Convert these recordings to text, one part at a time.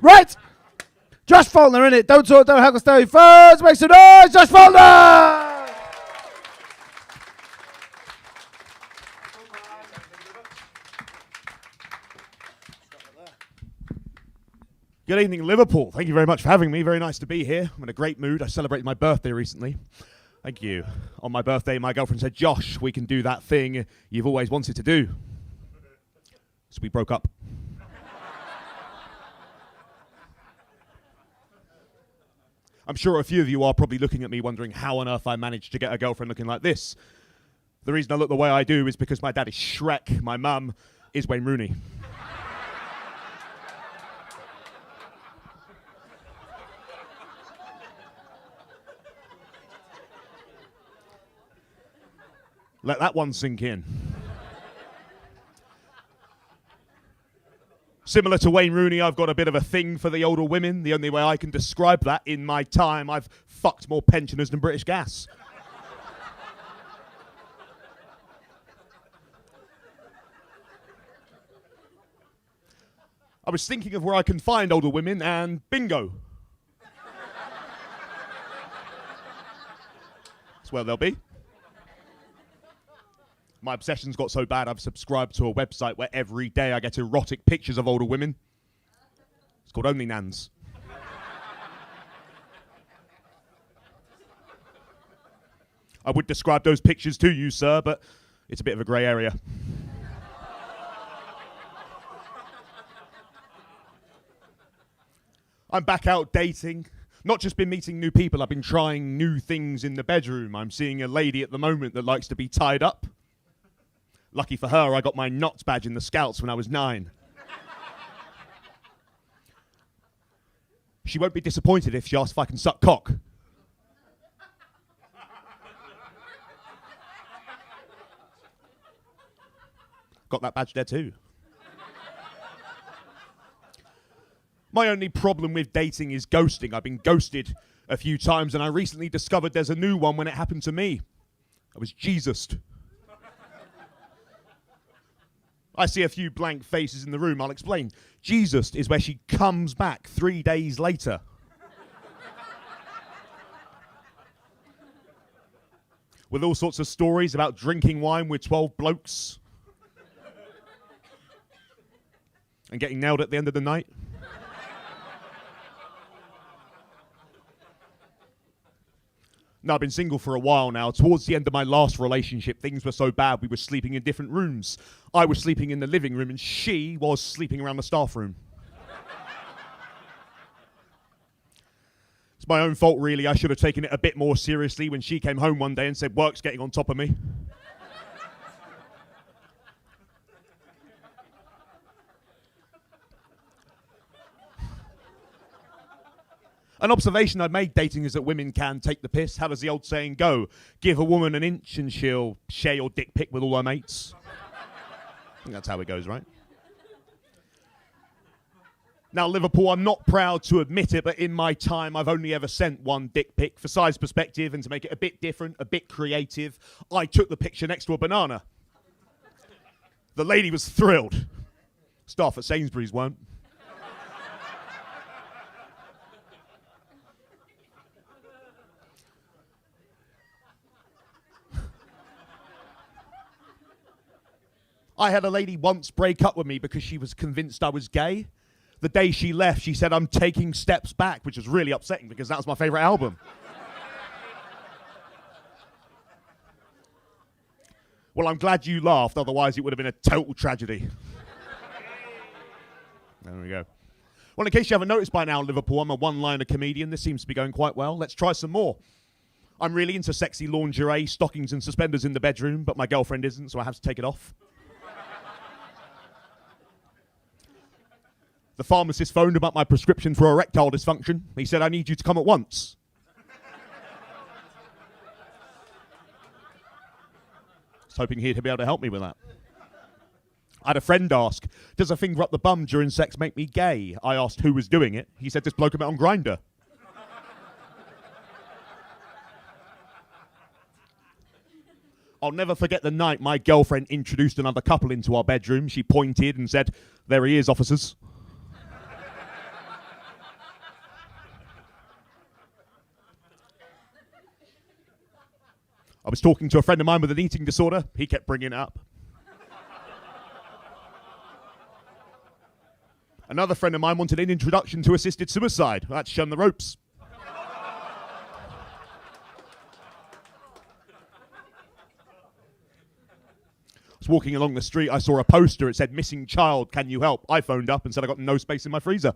Right! Josh Faulkner, innit? Don't talk, don't haggle, stay first. Make some noise, Josh Faulkner! Good evening, Liverpool. Thank you very much for having me. Very nice to be here. I'm in a great mood. I celebrated my birthday recently. Thank you. On my birthday, my girlfriend said, Josh, we can do that thing you've always wanted to do. So we broke up. I'm sure a few of you are probably looking at me wondering how on earth I managed to get a girlfriend looking like this. The reason I look the way I do is because my dad is Shrek, my mum is Wayne Rooney. Let that one sink in. Similar to Wayne Rooney, I've got a bit of a thing for the older women. The only way I can describe that, in my time, I've fucked more pensioners than British Gas. I was thinking of where I can find older women, and bingo. That's where they'll be. My obsession's got so bad I've subscribed to a website where every day I get erotic pictures of older women. It's called Only Nans. I would describe those pictures to you, sir, but it's a bit of a grey area. I'm back out dating. Not just been meeting new people, I've been trying new things in the bedroom. I'm seeing a lady at the moment that likes to be tied up. Lucky for her, I got my NOTS badge in the Scouts when I was 9. She won't be disappointed if she asks if I can suck cock. Got that badge there too. My only problem with dating is ghosting. I've been ghosted a few times, and I recently discovered there's a new one when it happened to me. I was Jesused. I see a few blank faces in the room. I'll explain. Jesus is where she comes back 3 days later. With all sorts of stories about drinking wine with 12 blokes. And getting nailed at the end of the night. No, I've been single for a while now. Towards the end of my last relationship, things were so bad we were sleeping in different rooms. I was sleeping in the living room and she was sleeping around the staff room. It's my own fault, really. I should have taken it a bit more seriously when she came home one day and said, work's getting on top of me. An observation I've made dating is that women can take the piss. How does the old saying go? Give a woman an inch and she'll share your dick pic with all her mates. I think that's how it goes, right? Now, Liverpool, I'm not proud to admit it, but in my time, I've only ever sent one dick pic. For size perspective and to make it a bit different, a bit creative, I took the picture next to a banana. The lady was thrilled. Staff at Sainsbury's weren't. I had a lady once break up with me because she was convinced I was gay. The day she left, she said, I'm taking steps back, which was really upsetting because that was my favorite album. Well, I'm glad you laughed, otherwise it would have been a total tragedy. There we go. Well, in case you haven't noticed by now, Liverpool, I'm a one-liner comedian. This seems to be going quite well. Let's try some more. I'm really into sexy lingerie, stockings and suspenders in the bedroom, but my girlfriend isn't, so I have to take it off. The pharmacist phoned about my prescription for erectile dysfunction. He said, I need you to come at once. I was hoping he'd be able to help me with that. I had a friend ask, does a finger up the bum during sex make me gay? I asked who was doing it. He said, this bloke I met on Grindr. I'll never forget the night my girlfriend introduced another couple into our bedroom. She pointed and said, there he is, officers. I was talking to a friend of mine with an eating disorder. He kept bringing it up. Another friend of mine wanted an introduction to assisted suicide. I had to show him the ropes. I was walking along the street. I saw a poster. It said, "Missing child, can you help?" I phoned up and said I got no space in my freezer.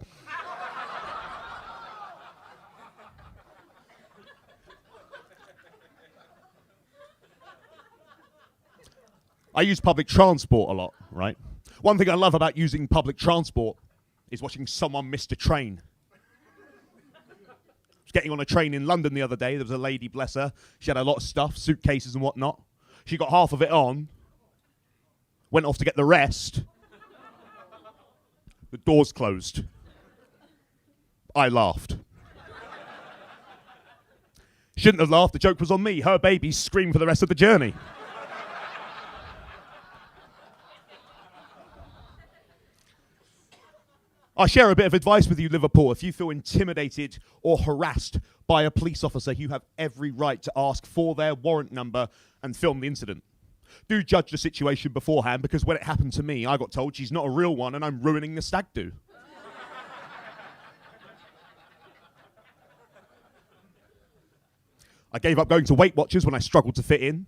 I use public transport a lot, right? One thing I love about using public transport is watching someone miss a train. I was getting on a train in London the other day. There was a lady, bless her. She had a lot of stuff, suitcases and whatnot. She got half of it on, went off to get the rest. The doors closed. I laughed. Shouldn't have laughed. The joke was on me. Her baby screamed for the rest of the journey. I share a bit of advice with you, Liverpool. If you feel intimidated or harassed by a police officer, you have every right to ask for their warrant number and film the incident. Do judge the situation beforehand, because when it happened to me, I got told she's not a real one and I'm ruining the stag do. I gave up going to Weight Watchers when I struggled to fit in.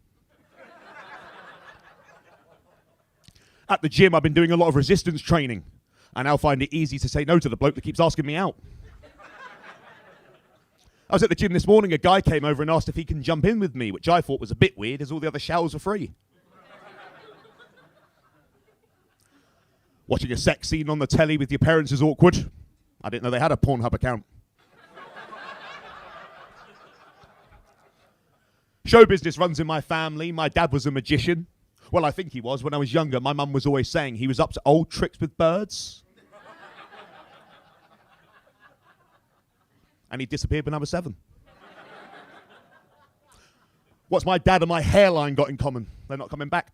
At the gym, I've been doing a lot of resistance training. I now find it easy to say no to the bloke that keeps asking me out. I was at the gym this morning. A guy came over and asked if he can jump in with me, which I thought was a bit weird, as all the other showers are free. Watching a sex scene on the telly with your parents is awkward. I didn't know they had a Pornhub account. Show business runs in my family. My dad was a magician. Well, I think he was. When I was younger, my mum was always saying he was up to old tricks with birds. And he disappeared when I was 7. What's my dad and my hairline got in common? They're not coming back.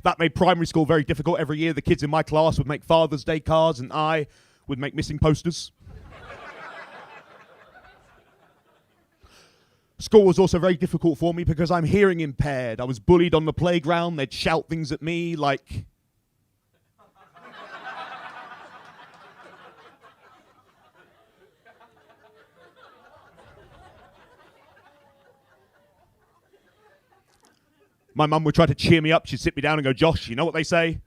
That made primary school very difficult. Every year, the kids in my class would make Father's Day cards, and I would make missing posters. School was also very difficult for me because I'm hearing impaired. I was bullied on the playground. They'd shout things at me like... My mum would try to cheer me up. She'd sit me down and go, "Josh, you know what they say?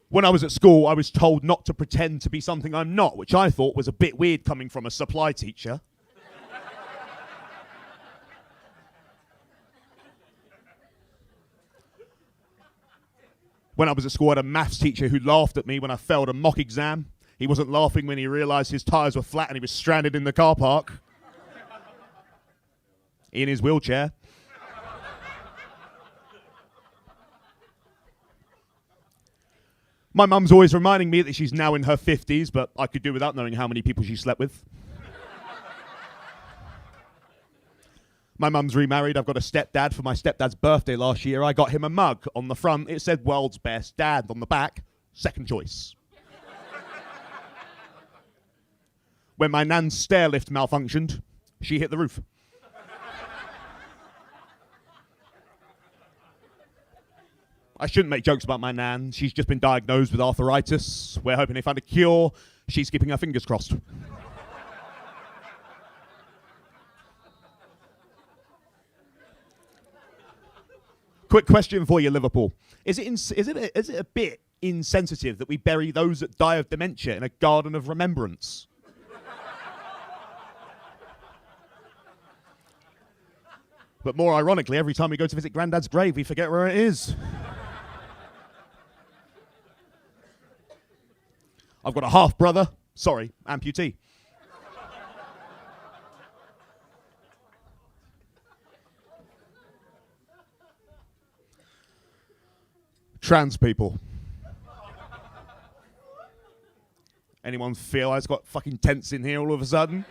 When I was at school, I was told not to pretend to be something I'm not, which I thought was a bit weird coming from a supply teacher. When I was at school, I had a maths teacher who laughed at me when I failed a mock exam. He wasn't laughing when he realised his tyres were flat and he was stranded in the car park. In his wheelchair. My mum's always reminding me that she's now in her 50s, but I could do without knowing how many people she slept with. My mum's remarried. I've got a stepdad. For my stepdad's birthday last year, I got him a mug. On the front, it said "World's Best Dad." On the back, second choice. When my nan's stair lift malfunctioned, she hit the roof. I shouldn't make jokes about my nan. She's just been diagnosed with arthritis. We're hoping they find a cure. She's keeping her fingers crossed. Quick question for you, Liverpool. Is it a bit insensitive that we bury those that die of dementia in a garden of remembrance? But more ironically, every time we go to visit Grandad's grave, we forget where it is. I've got a half-brother. Sorry, amputee. Trans people. Anyone feel it's got fucking tense in here all of a sudden?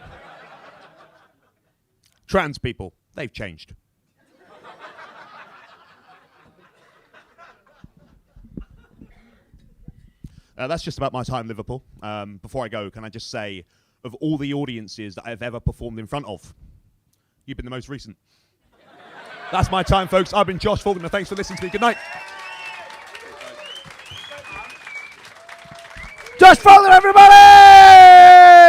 Trans people. They've changed. That's just about my time in Liverpool. Before I go, can I just say, of all the audiences that I've ever performed in front of, you've been the most recent. That's my time, folks. I've been Josh Faulkner. Thanks for listening to me. Good night. Josh Faulkner, everybody!